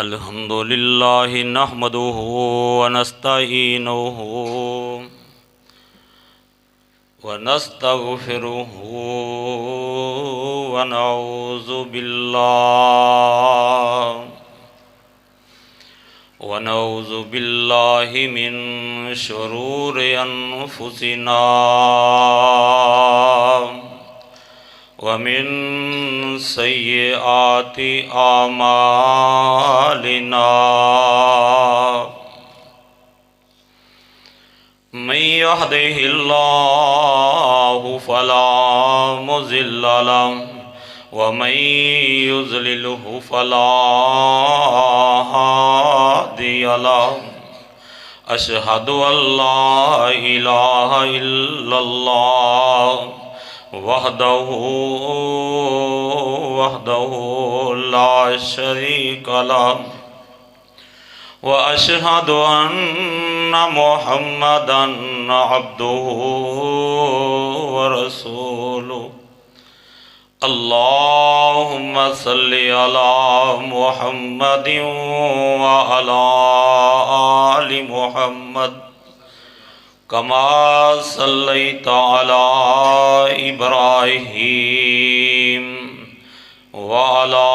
अल्हम्दुलिल्लाह नहमदुहु व नस्तईनुहु व नस्तगफिरुहु व नऊज़ु बिल्लाहि मिन शुरूरि अनफुसिना वमिन सय्यिआति आमालिना मन यहदिहिल्लाहु फला मुज़िल्ल लहु व मन युज़्लिल्हु फला हादिय लहु अशहदु अल्ला इलाहा इल्लल्लाह वहदहु ला शरीक लहु व अशहदु अन्ना मुहम्मदन अब्दुहु व रसूलुहु। अल्लाहुम्मा सल्लि अला मुहम्मदिन व अला आलि मुहम्मद कमा सल्लैता अला इब्राहीम व अला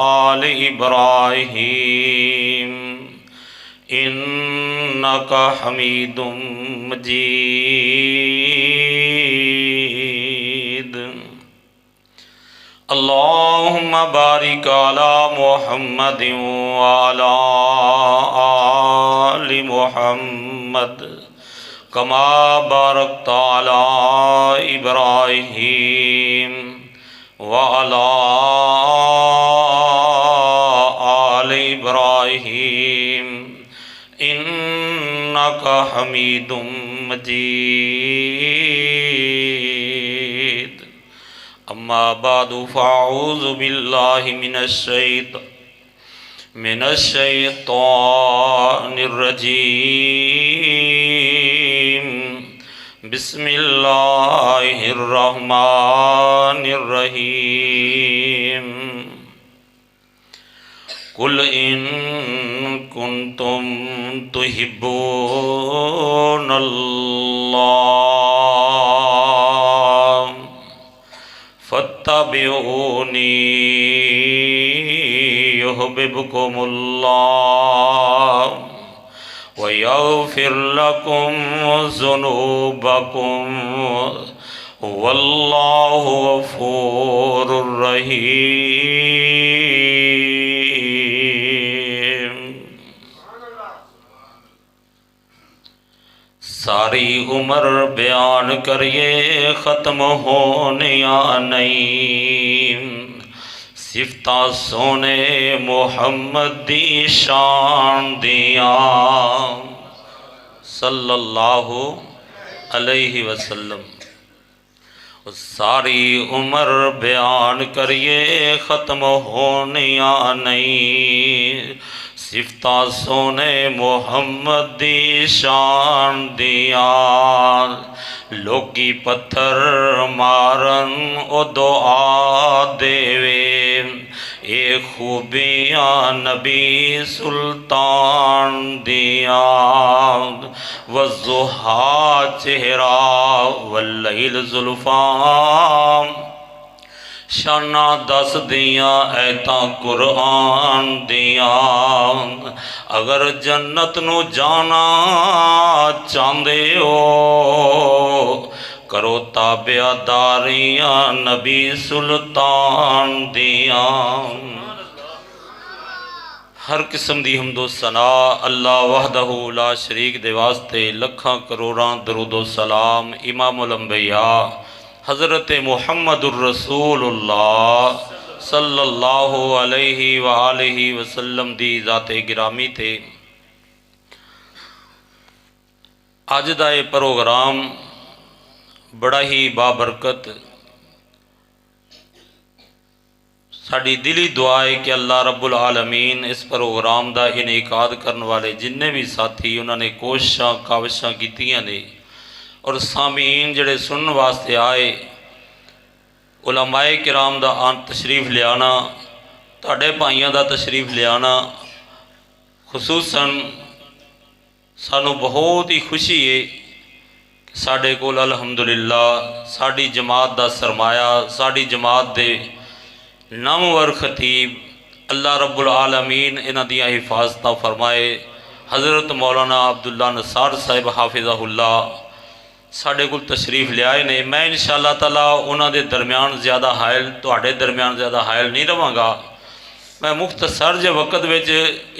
आलि इब्राहीम इन्नका हमीदुम मजीद। अल्लाहुम्मा बारिक अला मुहम्मदिन व अला आलि मुहम्मद कमा बारकता अला इब्राहीम व अला आलि इब्राहीम इन्नका हमीदुम मजीद। अम्मा बादु फ़अऊज़ु बिल्लाहि मिनश्शैतानिर्रजीम। बिस्मिल्लाहिर्रहमानिर्रहीम। कुल इन कुन्तुम तुहिब्बूनल्लाह फत्तबिऊनी युहब्बिबकुमुल्लाह व यग़फिर लकुम ज़ुनूबकुम वल्लाहु गफ़ूरुर रहीम। सारी उम्र बयान करिए ख़त्म होने या नहीं सिफ़ता सोने मोहम्मद दी शान दिया सल्लल्लाहु अलैहि वसल्लम। सारी उम्र बयान करिए ख़त्म होने या नहीं सिफ़ता सोने मोहम्मद दी शान दिया। लोकी पत्थर मारन ओ दुआ देवे ए खूबियाँ नबी सुल्तान दिया। वज़ुहा चेहरा वल्लैल ज़ुल्फ़ा शाना दस दिया ऐता कुरान दिया। अगर जन्नत नू जाना चाहते हो करो ताबेदारियां नबी सुल्तान दिया। हर किस्म दी हमदो सना अल्लाह वहदहू ला शरीक दे वास्ते लखां करोड़ां दरूदो सलाम इमामुल अंबिया हज़रत मुहम्मदुर रसूलुल्लाह सल्लल्लाहु अलैहि व आलिहि वसल्लम दी ज़ाते गिरामी थे। अज दा ये प्रोग्राम बड़ा ही बाबरकत साड़ी दिली दुआ है कि अल्लाह रब्बुल आलमीन इस प्रोग्राम का इनेकाद करने वाले जिन्ने भी साथी उन्होंने कोशिशां काविशां कीतियां ने और सामीन जड़े सुनने वास्ते आए उलमाए किराम दा आन तशरीफ़ लियाना, तुहाडे भाइयों दा तशरीफ़ लियाना, खसूसन सानू बहुत ही खुशी है कि साडे कोल अलहमदुलिल्लाह साडी जमात दा सरमाया, साडी जमात दे नामवर खतीब अल्लाह रब्बुल आलमीन इन्हां दियां हिफाजतां फरमाए, हज़रत मौलाना अब्दुल्ला नसार साहिब हाफिज़हुल्लाह साढ़े को तशरीफ़ लियाए ने। मैं इंशाअल्लाह ताला उन्होंने दरम्यान ज़्यादा हायल तुहाडे दरम्यान ज़्यादा हायल नहीं रहांगा। मैं मुख्तसर जे वक़्त विच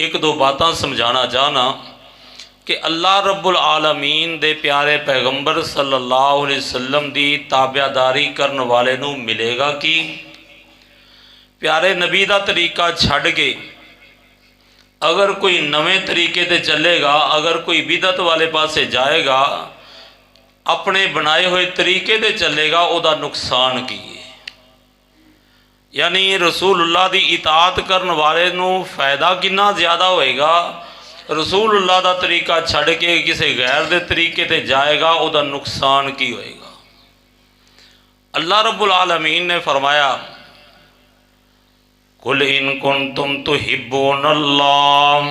एक दो बातां समझाना चाहना कि अल्लाह रब्बुल आलमीन दे प्यारे पैगंबर सल्लल्लाहु अलैहि वसल्लम दी ताबियादारी करन वाले नूं मिलेगा कि प्यारे नबी दा तरीका छड्ड के अगर कोई नवें तरीके ते चलेगा, अगर कोई बिदत वाले पासे जाएगा, अपने बनाए हुए तरीके ते चलेगा, उहदा नुकसान की है। यानी रसूलुल्लाह दी इताअत करन वाले नूं फायदा कितना ज़्यादा होएगा। रसूलुल्लाह दा तरीका छड्ड के किसी गैर दे तरीके ते जाएगा, उहदा नुकसान की होएगा। अल्लाह रब्बुल आलमीन ने फरमाया कुल इन कुंतुम तुहिब्बूनल्लाह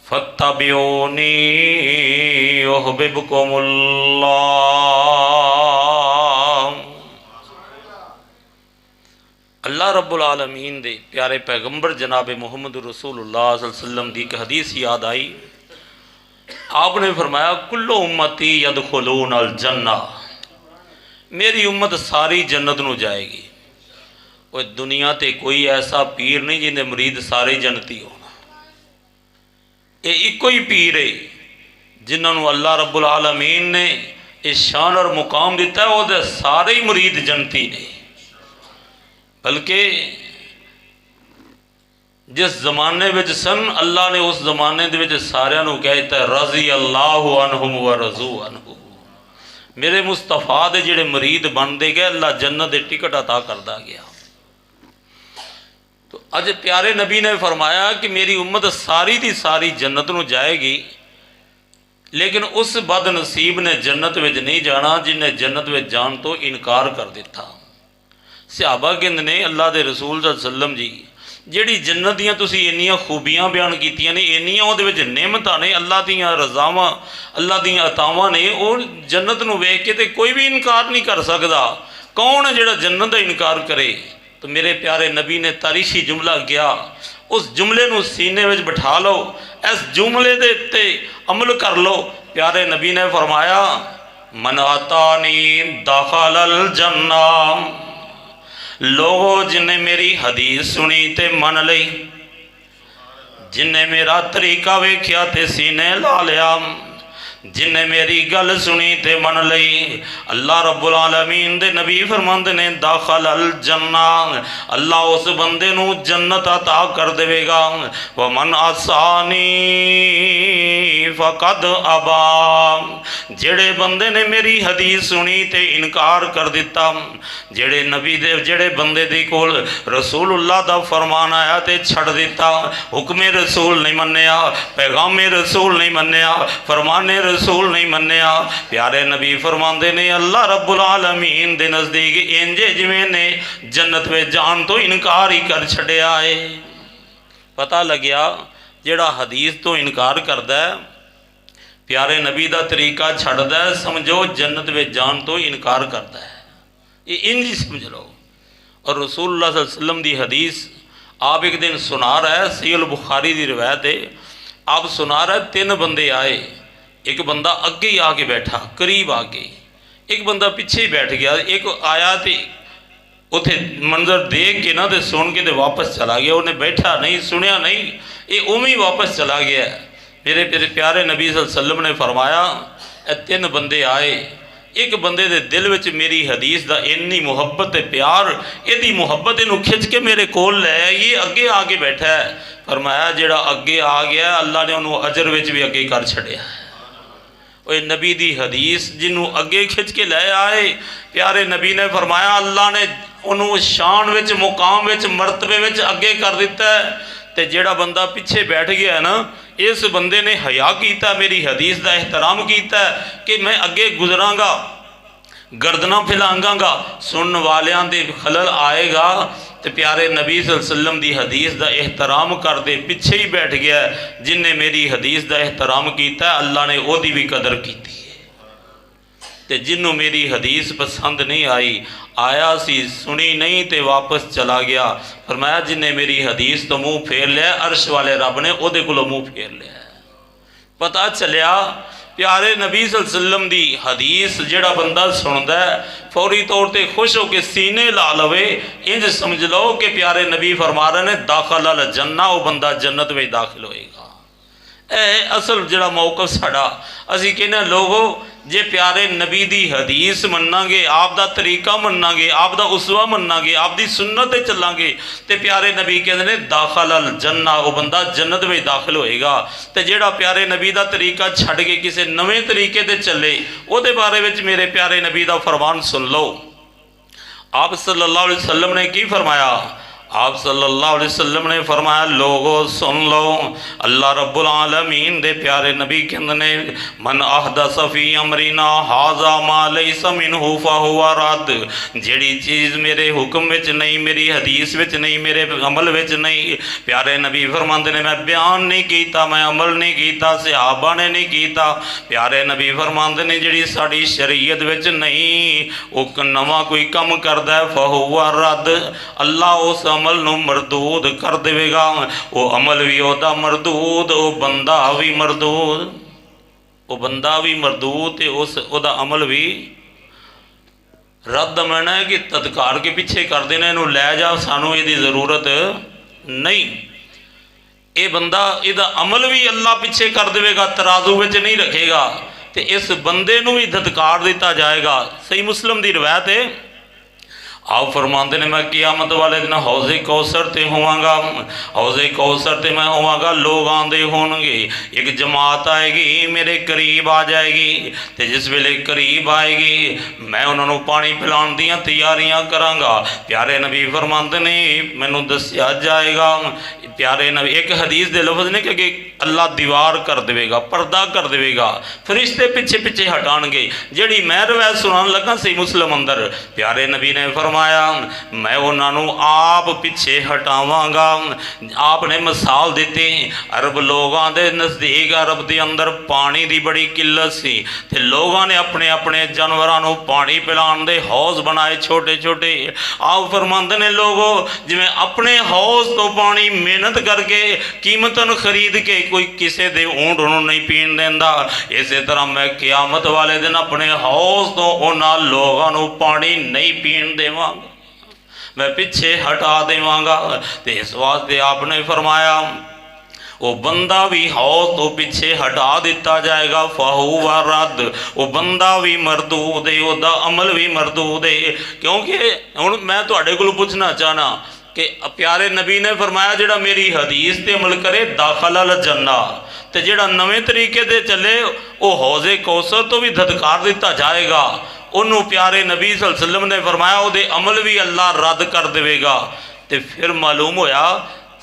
फत्तबिऊनी युहब्बुकुमुल्लाह। अल्लाह रब्बुल आलमीन दे प्यारे पैगंबर जनाब मुहम्मद रसूलुल्लाह सल्लल्लाहु अलैहि वसल्लम दी एक हदीस याद आई। आपने फरमाया कुल्लु उम्मती यदखुलून अल जन्ना, मेरी उम्मत सारी जन्नत नूं जाएगी। और दुनिया ते कोई ऐसा पीर नहीं जिन्हें मुरीद सारे जन्नती होना। ये इको ही पीर है जिन्होंने अल्लाह रब्बुल आलमीन ने इस शान और मुकाम दिता है, वो सारे ही मुरीद जन्नती ने। बल्कि जिस जमाने में सन अल्लाह ने उस जमाने के सारिया कह दिता रज़ी अल्लाहु अन्हुम व रज़ू अन्हु। मेरे मुस्तफा दे जिहड़े मुरीद बनते गए अल्लाह जन्नत दे टिकट अता करता गया। तो अज प्यारे नबी ने फरमाया कि मेरी उम्मत सारी दी सारी जन्नत नूं जाएगी, लेकिन उस बदनसीब ने जन्नत में नहीं जाना जिन्हें जन्नत में जान तो इनकार कर दिता। सहाबा कहंदे ने अल्लाह के रसूल सल्लल्लाहु अलैहि वसल्लम जी जिहड़ी जन्नत दियां तुसीं इन्नियां खूबियां बयान कीतियां ने, इन्नियां उहदे विच नेमतां ने, अल्लाह दियां रज़ावां अल्लाह दियां अतावां ने, वो जन्नत नूं वेख के ते कोई भी इनकार नहीं कर सकदा। कौन है जिहड़ा जन्नत दा इनकार करे? तो मेरे प्यारे नबी ने तारीखी जुमला किया, उस जुमले नूं सीने में बिठा लो, इस जुमले दे उत्ते अमल कर लो। प्यारे नबी ने फरमाया मन आतानी दखलल जन्ना। लोगो जिन्हें मेरी हदीस सुनी ते मन लई, जिन्हें मेरा तरीका वेख्या ते सीने ला लिया, जिन्हें मेरी गल सुनी ते मन लई, अल्लाह रब्बुल आलमीन दे नबी फरमांदे ने दाखल अल जन्ना, अल्लाह उस बंदे नूं जन्नत अता कर देवेगा। व मन आसानी फकद अबा, जेड़े बंदे ने मेरी हदीस सुनी ते इनकार कर दिता, जेड़े नबी दे जेड़े बंदे दे कोल रसूलुल्लाह दा फरमान आया ते छड़ दिता, हुक्मे रसूल नहीं मन्निया, पैगामे रसूल नहीं मन्निया, फरमाने रसूल नहीं मन्निया। प्यारे नबी फरमांदे ने अल्लाह रब्बुल आलमीन दे नज़दीक इंजे जिवें ने जन्नत में जान तो इनकार ही कर छड़िया है। पता लग्या जेड़ा हदीस तो इनकार करदा है, प्यारे नबी दा तरीका छड्डदा है, समझो जन्नत में जान तो इनकार करदा है। ये इंज ही समझ लो। और रसूलुल्लाह सल्लल्लाहु अलैहि वसल्लम दी हदीस आप एक दिन सुना रहा है, सहीह बुखारी दी रिवायत है। आप सुना रहा है, 3 बंदे आए, एक बंदा अगे ही आके बैठा करीब आके, एक बंदा पीछे ही बैठ गया, एक आया तो उथे मंजर देख के ना तो सुन के तो वापस चला गया, उन्हें बैठा नहीं सुनिया नहीं, ये उमें ही वापस चला गया। मेरे प्यारे नबी सल्लल्लाहु अलैहि वसल्लम ने फरमाया 3 बंदे आए, एक बंदे दे दिल विच मेरी हदीस दा इन्नी मुहब्बत प्यार, यदी मुहब्बत इनू खिंच के मेरे कोल लै, ये अगे आके बैठा है। फरमाया जेड़ा अगे आ गया अल्लाह ने उन्होंने अजर विच भी अगे कर छड़िया है। वो नबी दी हदीस जिन्हों अगे खिंच के लै आए, प्यारे नबी ने फरमाया अल्लाह ने उन्होंने शान विच मुकाम विच मरतबे विच अगे कर दिता है। तो जेड़ा बंदा पिछे बैठ गया ना, इस बंदे ने हया किया, मेरी हदीस का एहतराम किया कि मैं अगे गुजरांगा, गर्दना फैलांगा, सुनने वालियां दे खलल आएगा। तो प्यारे नबी सल्लल्लाहु अलैहि वसल्लम की हदीस का एहतराम करते पिछे ही बैठ गया। जिन्हें मेरी हदीस का एहतराम किया अल्लाह ने ओदी भी कदर की है। तो जिन्हों मेरी हदीस पसंद नहीं आई, आया सी सुनी नहीं तो वापस चला गया। फरमाया जिन्हें मेरी हदीस तो मुँह फेर लिया, अर्श वाले रब ने ओदे कोलों मुँह फेर लिया। पता चलिया प्यारे नबी सल्लल्लाहु अलैहि वसल्लम दी हदीस जिहड़ा बंदा सुनदा है फौरी तौर पर खुश होकर सीने ला लवे, इंज समझ लो कि प्यारे नबी फरमा रहे ने दाखिल अल जन्ना, वो बंदा जन्नत में दाखिल होएगा। असल जिहड़ा मौकफ साडा, असीं कहने लोगो जे प्यारे नबी दी हदीस मन्नांगे, आप दा तरीका मन्नांगे, आप दा उसवा मन्नांगे, आप दी सुन्नत ते चलांगे, ते प्यारे नबी कहते ने दाखिल अल जन्ना, वो बंदा जन्नत में दाखिल होएगा। ते जिहड़ा प्यारे नबी दा तरीका छड्ड के किसी नवे तरीके ते चले, उहदे बारे विच मेरे प्यारे नबी दा फरमान सुन लो। आप सल्लल्लाहु अलैहि वसल्लम ने की फरमाया? आप सल्लल्लाहु अलैहि वसल्लम ने फरमाया लोगो सुन लो, अल्लाह रब्बुल आलमीन दे प्यारे नबी कहंदे ने मन अहदस फी अमरिना हाजा मा लैसा मिनहु फहुवा रद्द। जेड़ी चीज़ मेरे हुक्म विच नहीं, मेरी हदीस विच नहीं, मेरे अमल विच नहीं, प्यारे नबी फरमांदे ने मैं बयान नहीं कीता, मैं अमल नहीं कीता, सहाबा ने नहीं कीता। प्यारे नबी फरमांदे ने जेड़ी साडी शरीयत विच नहीं, वो नवा कोई कम करदा है फहुवा रद्द, अल्लाह उस अमल नूं मरदूद कर देगा। वो अमल भी ओदा मरदूद, वो बंदा भी मरदूद, वो बंदा भी मरदूद, उस ओदा अमल भी रद्द। मैना है कि तत्कार के पिछे कर देना, इनू लै जा, सानू इहदी जरूरत नहीं। ये बंदा इहदा अमल भी अल्लाह पिछे कर देगा, तराजू विच नहीं रखेगा, तो इस बंदे नूं भी धत्कार दिता जाएगा। सही मुस्लिम की रवायत है, आप फरमाते ने मैं कियामत वाले दिन हौजे कौसर ते होवांगा, हौजे कौसर ते मैं होवांगा, लोग आंदे होणगे, एक जमात आएगी मेरे करीब आ जाएगी, तो जिस वेले करीब आएगी मैं उन्होंने पानी पिलाने दी तैयारियां करांगा। प्यारे नबी फरमाते ने मैनू दस्या जाएगा, प्यारे नबी एक हदीस दे लफ्ज़ ने कि अल्लाह दीवार कर देगा, पर्दा कर देगा, फरिश्ते पिछे पिछे हटाणगे। जिहड़ी मैं रवायत सुनान लगा सही मुस्लिम अंदर प्यारे नबी ने फरमाया मैं उन्होंने आप पिछे हटावांगा। आपने मिसाल दी अरब लोगों के नज़दीक, अरब के अंदर पानी की बड़ी किल्लत सी, ते लोगों ने अपने अपने जानवरों को पानी पिलाने दे हौज बनाए छोटे छोटे। आप फरमाते ने लोगों जिवें अपने हौज तो पानी मेहनत करके कीमतन खरीद के कोई किसी दे ऊंट उन्होंने नहीं पीन देंदा, इस तरह मैं क़यामत वाले दिन अपने हौज तो उन्होंने लोगों को पानी नहीं पीन देवांगा, मैं पिछे हटा देवांगा। तो इस वास्ते आपने फरमाया वो बंदा भी हौज तो पिछे हटा दिता जाएगा, फहुवा रद्द, वो बंदा भी मरदूद है, उसका अमल भी मरदूद है। क्योंकि हुण मैं तुहाडे कोलों पुछना चाहना कि प्यारे नबी ने फरमाया जिहड़ा मेरी हदीस ते अमल करे दाखिल अल जन्ना, तो जिहड़ा नवे तरीके से चले वो हौजे कौसर तो भी धत्कार दिता जाएगा। उन्होंने प्यारे नबी सल्लल्लाहु अलैहि वसल्लम ने फरमाया वो अमल भी अल्लाह रद्द कर देगा। तो फिर मालूम होया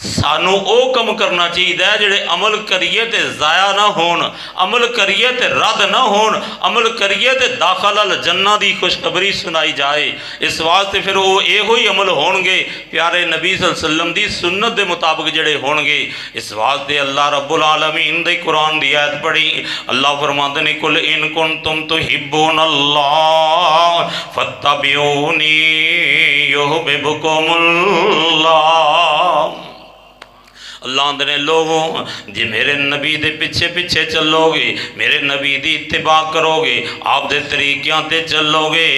सानू ओ कम करना चाहिए जिहड़े अमल करिए तो ज़ाया ना होन, अमल करिए तो रद्द ना होन, अमल करिए तो दाखिल अल जन्ना की खुशखबरी सुनाई जाए। इस वास्ते फिर वो यो ही अमल होणगे प्यारे नबी सल्लल्लाहु अलैहि वसल्लम की सुन्नत के मुताबिक जिहड़े होणगे। इस वास्ते अल्लाह रब्बुल आलमीन दे कुरान की आयत पढ़ी, अल्लाह फरमाते ने कुल इन कुंतुम तुहिब्बूनल्लाह फत्तबिऊनी युहब्बिबकुमुल्लाह। अल्लाह ने लोगों जे मेरे नबी दे पिछे पिछे चलोगे, मेरे नबी दी इत्तिबा करोगे, आप दे तरीक़ियां ते चलोगे,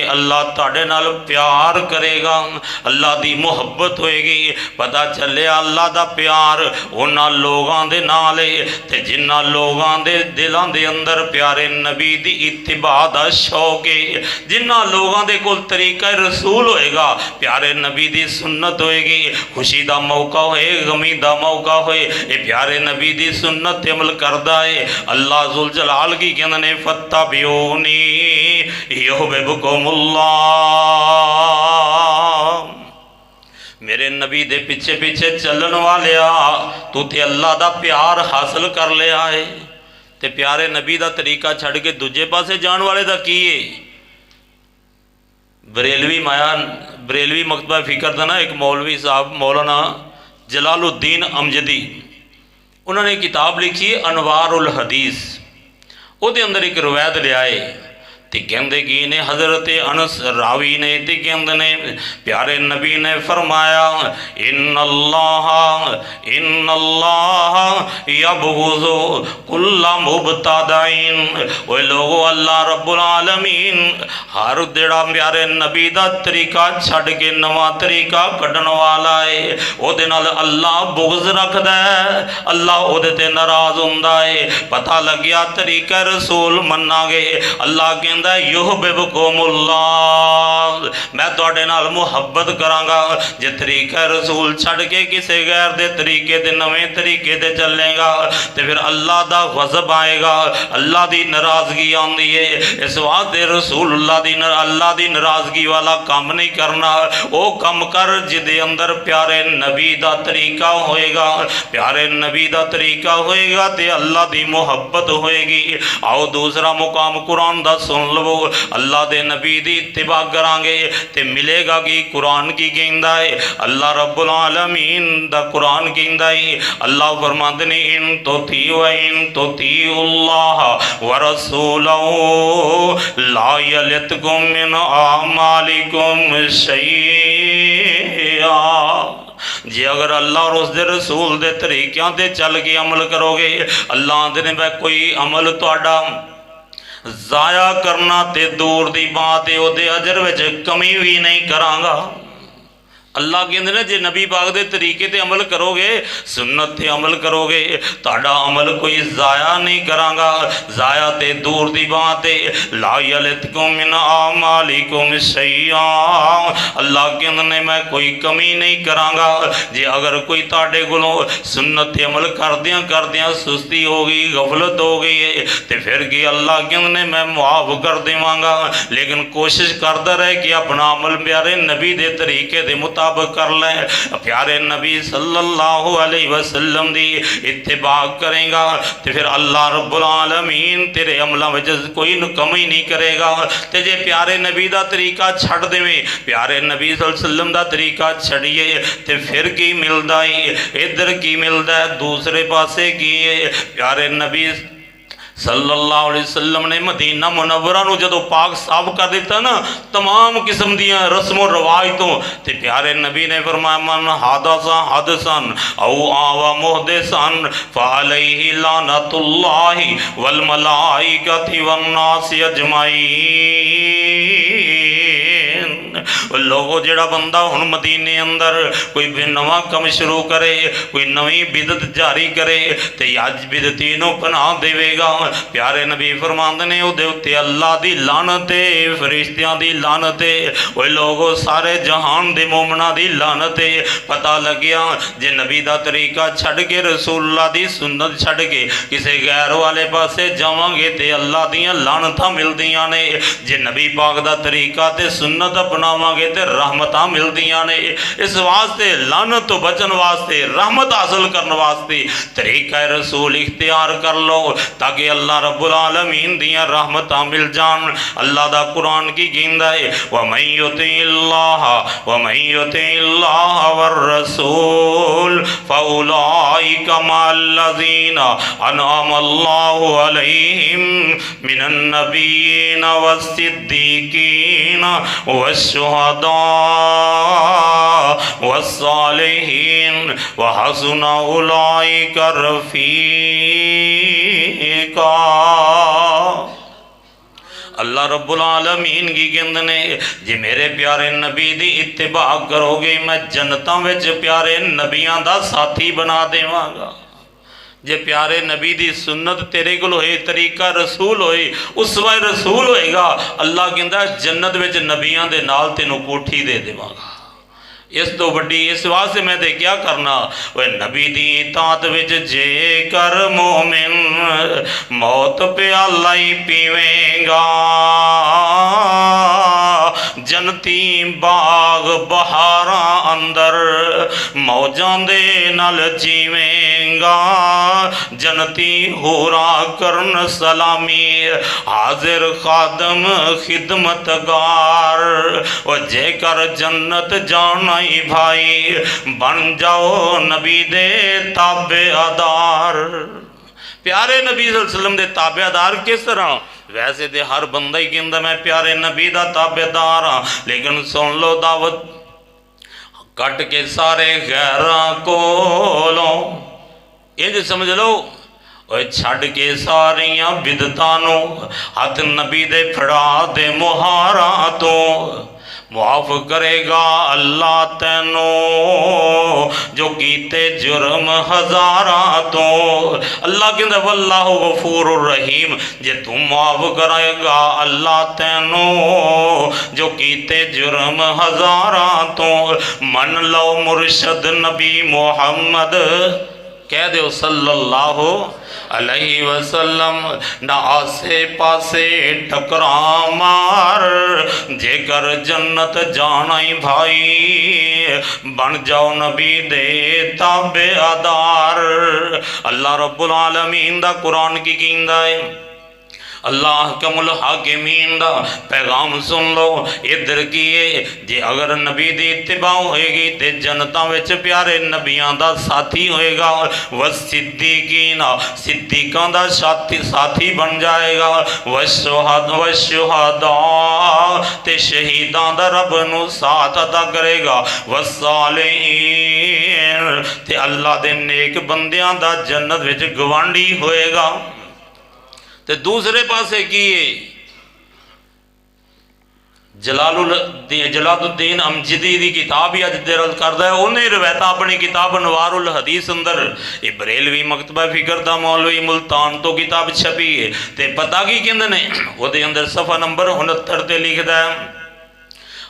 अल्लाह तुहाडे नाल प्यार करेगा, अल्लाह दी मुहब्बत होएगी। पता चले अल्लाह दा प्यार उन्हां लोगां दे नाल है ते जिन्हां लोगां दे दिलां दे अंदर प्यारे नबी दी इत्तिबा दा शौक है, जिन्हां लोगां दे कोल तरीका रसूल होएगा, प्यारे नबी दी सुन्नत होएगी, खुशी दा मौका होए, गमी दा मौका होए, ये प्यारे नबी दी सुन्नत ते अमल करदा है। अल्लाह जुल जलाल की कहंदे ने फत्तबिऊनी युहब्बिबकुमुल्लाह। मेरे नबी दे पिछे पिछे चलन वालिया तू ते अल्लाह दा प्यार हासिल कर लिया है। ते प्यारे नबी दा तरीका छड़ के दूजे पासे जान वाले दा की है? बरेलवी माया बरेलवी मकतबा फ़िक्र का ना एक मौलवी साहब मौलाना जलालुद्दीन अमजदी, उन्होंने किताब लिखी है अनवार उल हदीस। वो अंदर एक रवायत लिया है तो कहते की ने हज़रत अनस रावी ने तो कहते ने प्यारे नबी ने फरमाया इन्नल्लाह यबग़ुज़ु कुल्ला मुब्तदाइन। वो लोगो अल्लाह रब्बुल आलमीन हर जेड़ा प्यारे नबी का तरीका छड़ के नवा तरीका कढ़न वाला है ਉਹਦੇ ਨਾਲ अल्लाह बुग़्ज़ रखता है, अल्लाह ਉਹਦੇ ते नाराज़ हुंदा है। पता लग्या तरीका रसूल मन्नांगे, अल्लाह कहता युहब्बुकुमुल्लाह मैं तुहाडे नाल मुहब्बत करांगा। जे तरीका रसूल छड़ के किसी गैर दे तरीके दे नवें तरीके दे चलेगा तो फिर अल्लाह दा गज़ब आएगा, अल्लाह दी नाराज़गी आउंदी है। इस वास्ते रसूलुल्लाह दी अल्लाह दी नाराज़गी वाला काम नहीं करना, वो कम कर जिदे अंदर प्यारे नबी दा तरीका होएगा, प्यारे नबी दा तरीका होएगा तो अल्लाह दी मुहब्बत होएगी। आओ दूसरा मुकाम कुरान दा सुन लवो, अल्लाह दे नबी दी इत्तिबा करांगे ते मिलेगा कि कुरान की कहंदा है, अल्लाह रब्बुल आलमीन दा कुरान कहंदा है। अल्लाह फरमाते ने इन तुतीउल्लाह व रसूलहू ला यलितकुम मिन आमालिकुम शैआ। जे अगर अल्लाह और उसके रसूल के तरीक़ों से चल के अमल करोगे, अल्लाह आंदे ने मैं कोई अमल तुहाडा ज़ाया करना ते दूर दी बात है, उहदे अजर विच कमी भी नहीं करांगा। अल्लाह कहते हैं जे नबी पाक दे तरीके ते अमल करोगे, सुन्नत ते अमल करोगे, ताड़ा अमल कोई ज़ाया नहीं करांगा। ज़ाया ते दूर दी बात है, ला यलितकुम मिन आमालिकुम शैआ। अल्लाह कहते हैं मैं कोई कमी नहीं करांगा। जे अगर कोई ताड़े कोलों सुन्नत ते अमल करदियां करदियां सुस्ती हो गई, गफलत हो गई है तो फिर की अल्लाह कहते हैं मैं मुआफ कर देवांगा। लेकिन कोशिश करता रहे कि अपना अमल प्यारे नबी दे तरीके दे मुताबिक कर लें, प्यारे नबी सल्लल्लाहु अलैहि वसल्लम दी इत्तिबा करेगा तो फिर अल्लाह रब्बुल आलमीन तेरे अमलों में कोई कमी नहीं करेगा। तो जे प्यारे नबी का तरीका छड़ देवे, प्यारे नबी सल्लल्लाहु अलैहि वसल्लम का तरीका छड़िए तो फिर की मिलता है, इधर की मिलता है, दूसरे पासे की है। प्यारे नबी सल्लल्लाहु अलैहि वसल्लम ने मदीना मुनव्वरा नूं जदों पाक साफ कर दिता ना तमाम किस्म दियां रस्मों रवाज तो प्यारे नबी ने फरमाया मन हादसा हदसन औ आवा मुहदिसन फअलैहि लानतुल्लाहि वल मलाइकति वन नास अजमाइन। लोगों जेड़ा बंदा हुण मदीने अंदर कोई नवा कम शुरू करे, कोई नवी बिदत जारी करे तो अज बिदती नूं पनाह देवेगा। प्यारे नबी फरमांदे ने उहदे उत्ते अल्लाह दी लानत है, फरिश्तियां दी लानत है, ओए लोगों सारे जहान दे मोमना दी लानत है। पता लग्या जे नबी दा तरीका छड़ के रसूलुल्लाह दी सुन्नत छड़ के किसी गैर वाले पासे जावांगे ते अल्लाह दियां लानतां मिलदियां ने। जे नबी पाक दा तरीका ते सुन्नत अपनावांगे ते रहमतां मिलदियां ने। इस वास्ते लानत तो बचन वास्ते, रहमत हासिल करने वास्ते तरीका रसूल इख्तियार कर लो ताकि अल्लाह रब्बुल आलमीन दियां रहमतां मिल जान। अल्लाह दा कुरान की कहंदा है व मन युतिल्लाह वर रसूल फउलाइका मल्लज़ीना अनअमल्लाहु अलैहिम मिनन नबिय्यीन वस्सिद्दीकीन वश्शुहदा वस्सालिहीन व हसुना उलाइका रफ़ीका। अल्लाह रब्बुल आलमीन की कहते ने जे मेरे प्यारे नबी दी इत्तिबा करोगे मैं जन्नतां विच प्यारे नबियां दा साथी बना देवांगा। जे प्यारे नबी दी सुन्नत तेरे कोल होए, तरीका रसूल होए, उसवा रसूल होएगा, अल्लाह कहंदा जन्नत विच नबियां दे नाल तेनों कोठी दे देवांगा। इस तो वड्डी इस वास्ते मैं ते क्या करना वह नबी दी इताअत विच जे कर मोमिन मौत प्याला ही पीवेगा, जनती बाग बहारा अंदर मौजां दे नाल जीवेगा। करेगा। जनती होरा करन सलामी, हाजिर खादम खिदमतगार। और जेकर जन्नत जाना ही भाई, बन जाओ नबी दे ताबेदार। प्यारे नबी सल्लल्लाहु अलैहि वसल्लम दे ताबेदार किस तरह? वैसे तो हर बंदा ही कहता मैं प्यारे नबी दा ताबेदार हाँ, लेकिन सुन लो दावत कट के सारे गैरां कोलों, इंज समझ लो छड़ के सारिया बिदतां नूं हथ नबी दे फड़ा दे मुहारा तो। मुआफ करेगा अल्लाह तैनू जो कीते जुर्म हजारा तो। अल्लाह कहता वल्लाहु गफूरुर रहीम, जे तू मुआफ करेगा अल्लाह तैनू जो कीते जुर्म हजारा तो। मन लो मुर्शद नबी मोहम्मद, कह दो सल्लल्लाहु अलैहि वसल्लम, ना आसे पासे टकरा मार। जेकर जन्नत जाना ही भाई, बन जाओ नबी दे ताबेदार। अल्लाह रब्बुल आलमीन दा कुरान की कींदा है, अल्लाह कमुल हाकिमीन दा पैगाम सुन लो। इधर की है जे अगर नबी दी इत्तिबा होएगी तो जनता विच प्यारे नबियां दा साथी होएगा। व सिद्दीकीन, सिद्दीकां दा साथी बन जाएगा। व शुहदा ते शहीदां दा रब नू साथ अदा करेगा। व सालिहीन ते अल्लाह दे नेक बंदियां दा जन्नत विच गवांडी होएगा। तो दूसरे पासे की जलालुद्दीन अमजदी की किताब ही अज दर्ज करता है। उन्हें रवायत अपनी किताब नवारुल हदीस अंदर बरेलवी मकतबा फिकर दा मौलवी मुल्तान तो किताब छपी है। तो पता की कहते हैं वो अंदर सफ़ा नंबर 69 ते लिखता है,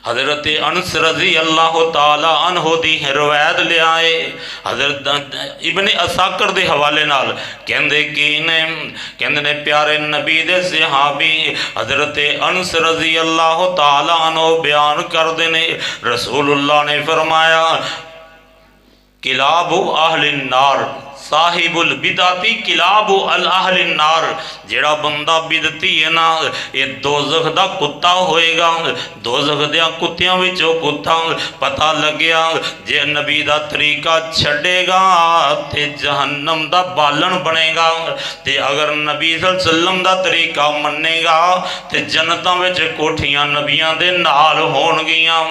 हज़रत अनस रज़ी अल्लाह ताला अन्हो दी रवायत ले आए हज़रत इब्ने असाकर दे हवाले नाल। कहंदे की ने कहंदे ने प्यारे नबी दे सहाबी हज़रत अनस रज़ी अल्लाह ताला अन्हो बयान करदे ने, रसूलुल्लाह ने फरमाया किलाबु अहलिन नार साहिबुल बिदाती किलाबु अल अहलिन नार। जेड़ा बंदा बिदती है ना, ये दोज़ख दा कुत्ता होएगा। दोज़ख दियां कुत्तियां विचों कुत्ता। पता लग्या जे नबी दा तरीका छड़ेगा ते जहन्नम दा बालन बनेगा, ते अगर नबी सल्लल्लाहु अलैहि वसल्लम दा तरीका मन्नेगा ते जन्नतां विच कोठियां नबियां दे नाल होणगियां।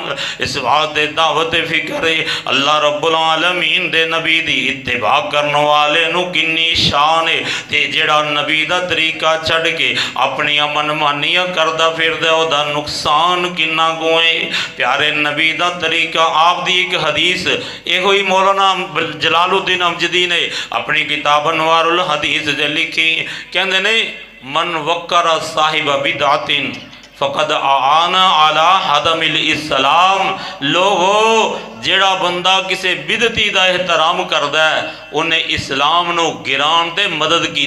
इस वास्ते दावत फिक्र अल्लाह रब्बुल आलमीन दे नबी दी इत्तिबा करन वाले नू किन्नी शान है। ते जेड़ा नबी दा तरीका छड़ के अपनी मनमानियां करदा फिरदा ओदा नुकसान किन्ना गोए। प्यारे नबी दा तरीका आप दी एक हदीस इहो ही मौलाना जलालुद्दीन अमजदी ने अपनी किताब अनवारुल हदीस दे लिखी। कहंदे ने मन वक्कर साहिब बिदातिन फ़क़द आना अला हदमिल इस्लाम। लोगो जेड़ा बंदा किसी बिदती का एहतराम करता है उन्हें इस्लाम नू गिरान ते मदद की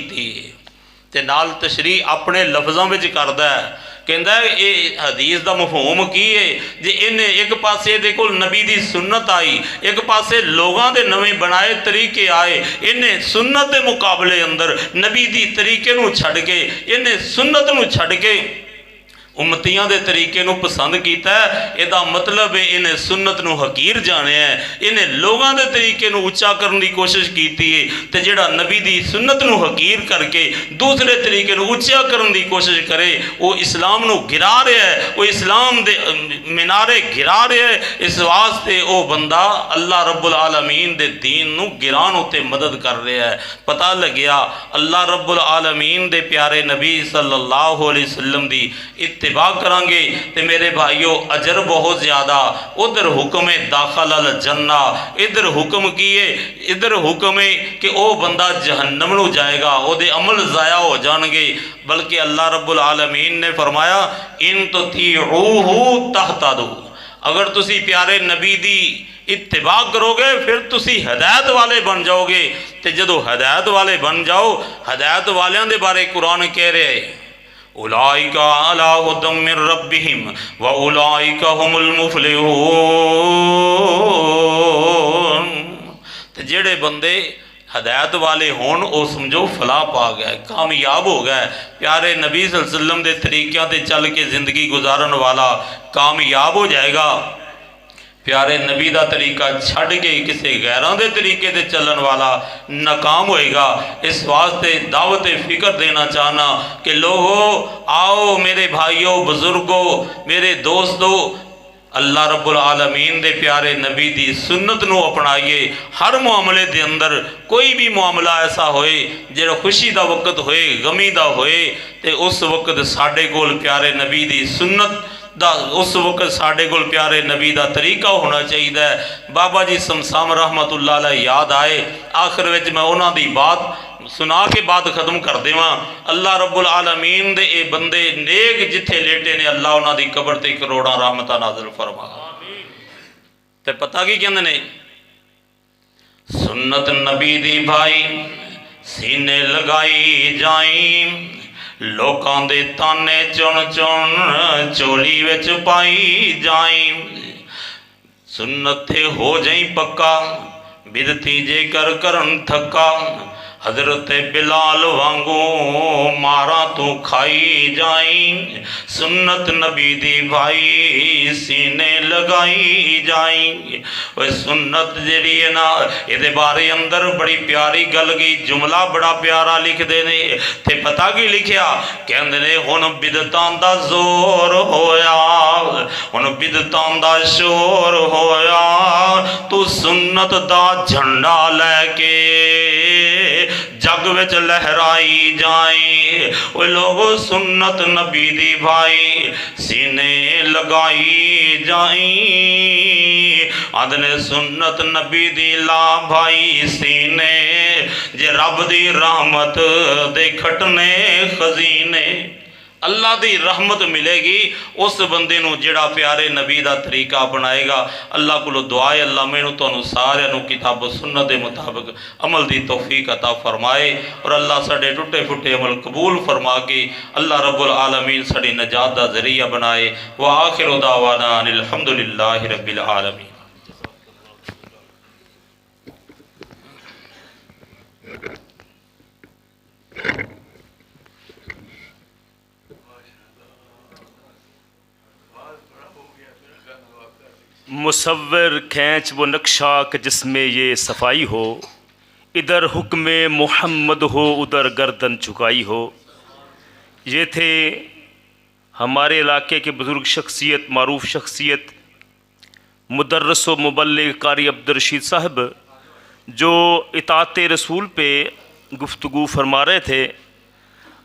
ते नाल तशरी अपने लफ्ज़ों में करता है। कहता है ये हदीस का मफहूम की है जे इन्हें एक पासे दे कोल नबी दी सुन्नत आई, एक पासे लोगों के नवे बनाए तरीके आए। इन्हें सुन्नत के मुकाबले अंदर नबी दी तरीके नू छड़ के इन्हें सुन्नत नू छड़ के उम्मतियां दे तरीके नू पसंद किया है। इहदा मतलब है इन्हें सुन्नत नू हकीर जाने है, इन्हें लोगों के तरीके नू उच्चा करने की कोशिश की है। तो जिहड़ा नबी दी सुन्नत नू हकीर करके दूसरे तरीके नू उच्चा करने की कोशिश करे वो इस्लाम नू गिरा रहा है, वो इस्लाम दे मीनारे गिरा रहा है। इस वास्ते वो बंदा अल्लाह रब्बुल आलमीन दे दीन नू गिरान उत्ते मदद कर रहा है। पता लग्या अल्लाह रब्बुल आलमीन दे प्यारे नबी सल्लल्लाहु अलैहि वसल्लम दी इत्तिबा करांगे ते मेरे भाइयों अजर बहुत ज़्यादा। उधर हुक्म है दाखल अल जन्ना, इधर हुक्म की है, इधर हुक्म है कि वह बंदा जहन्नम नू जाएगा, ओदे अमल ज़ाया हो जाएंगे। बल्कि अल्लाह रब्बुल आलमीन ने फरमाया इन तुतीऊहु तहतदू, अगर तुसी प्यारे नबी दी इत्तिबा करोगे फिर तुसी हदायत वाले बन जाओगे। तो जदों हदायत वाले बन जाओ, हदायत वालियां दे बारे कुरान कह रहा है उलाइका अला हुदम मिर रब्बिहिम व उलाइका हुमुल मुफलिहून। तो जेड़े बंदे हदायत वाले होन वो समझो फलाह पा गया, कामयाब हो गया। प्यारे नबी सल्लल्लाहु अलैहि वसल्लम के तरीक़ों से चल के जिंदगी गुजारन वाला कामयाब हो जाएगा। प्यारे नबी का तरीका छड़ के किसी गैरों के तरीके से चलन वाला नाकाम होएगा। इस वास्ते दावत फिक्र देना चाहना कि लोगों आओ, मेरे भाइयों, बुजुर्गों, मेरे दोस्तों, अल्लाह रब्बुल आलमीन दे प्यारे नबी दी सुन्नत नू अपनाइए। हर मामले दे अंदर कोई भी मामला ऐसा होए जो खुशी का वक्त होए, गमी का होए, तो उस वक्त साडे कोल प्यारे नबी दी सुन्नत दा, उस वक्त साडे कोल प्यारे नबी का तरीका होना चाहिए। बाबा जी समसाम रहमतुल्लाह अलैह याद आए, आखिर में मैं उन्होंने बात सुना के बात खत्म कर देवां। अल्लाह रब्बुल आलमीन दे ए बंदे नेक जिथे लेटे ने, अल्लाह उन्होंने कबर ते करोड़ां रहमतां नाज़िल फरमा। ते पता की कहंदे ने, सुन्नत नबी दी भाई सीने लगाई जाई, लोकां दे ताने चुन चुन चोली विच पाई जाई। सुन्नत थे हो जाई पक्का, बिदती जेकर करन थका, हजरत बिलाल वांगू मारा तू खाई जाई। सुन्नत नबी दी भाई सीने लगाई जाई। वह सुन्नत जी है ना, ये बारे अंदर बड़ी प्यारी गल गई, जुमला बड़ा प्यारा लिखते ने। ते पता की लिखिया, कहते ने हुण बिदतां दा जोर होया, हुण बिदतां दा शोर होया, तू सुन्नत दा झंडा लैके जग विच लहराई जाए। वो लोगो सुन्नत नबी दी भाई सीने लगाई जाई। आदने सुन्नत नबी दी ला भाई सीने, जे रब दी रहमत दे खटने खजीने। अल्लाह की रहमत मिलेगी उस बंदे नूं जिहड़ा प्यारे नबी का तरीका अपनाएगा। अल्लाह को दुआ है, अल्लाह मैनू तुहानू सारिਆਂ नूं किताब सुन्नत के मुताबिक अमल की तौफीक अता फरमाए, और अल्लाह साडे टुटे फुटे अमल कबूल फरमा के अल्लाह रब्बुल आलमीन साडी नजात का जरिया बनाए। व आखिर दावाना अनिल हम्दुलिल्लाहि रब्बिल आलमीन। मुसव्विर खींच वो नक्शा कि जिसमें ये सफाई हो, इधर हुक्म मोहम्मद हो, उधर गर्दन झुकाई हो। ये थे हमारे इलाके के बुज़ुर्ग शख्सियत, मारूफ शख्सियत, मुदर्रिस व मुबल्लिग कारी अब्दुर्रशीद साहब, जो इताअत रसूल पे गुफ्तगू फरमा रहे थे।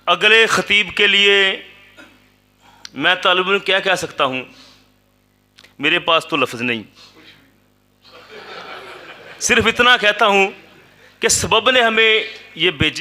अगले ख़तीब के लिए मैं तालिब इल्म क्या कह सकता हूँ, मेरे पास तो लफ्ज़ नहीं। सिर्फ इतना कहता हूँ कि सबब ने हमें ये भेजे।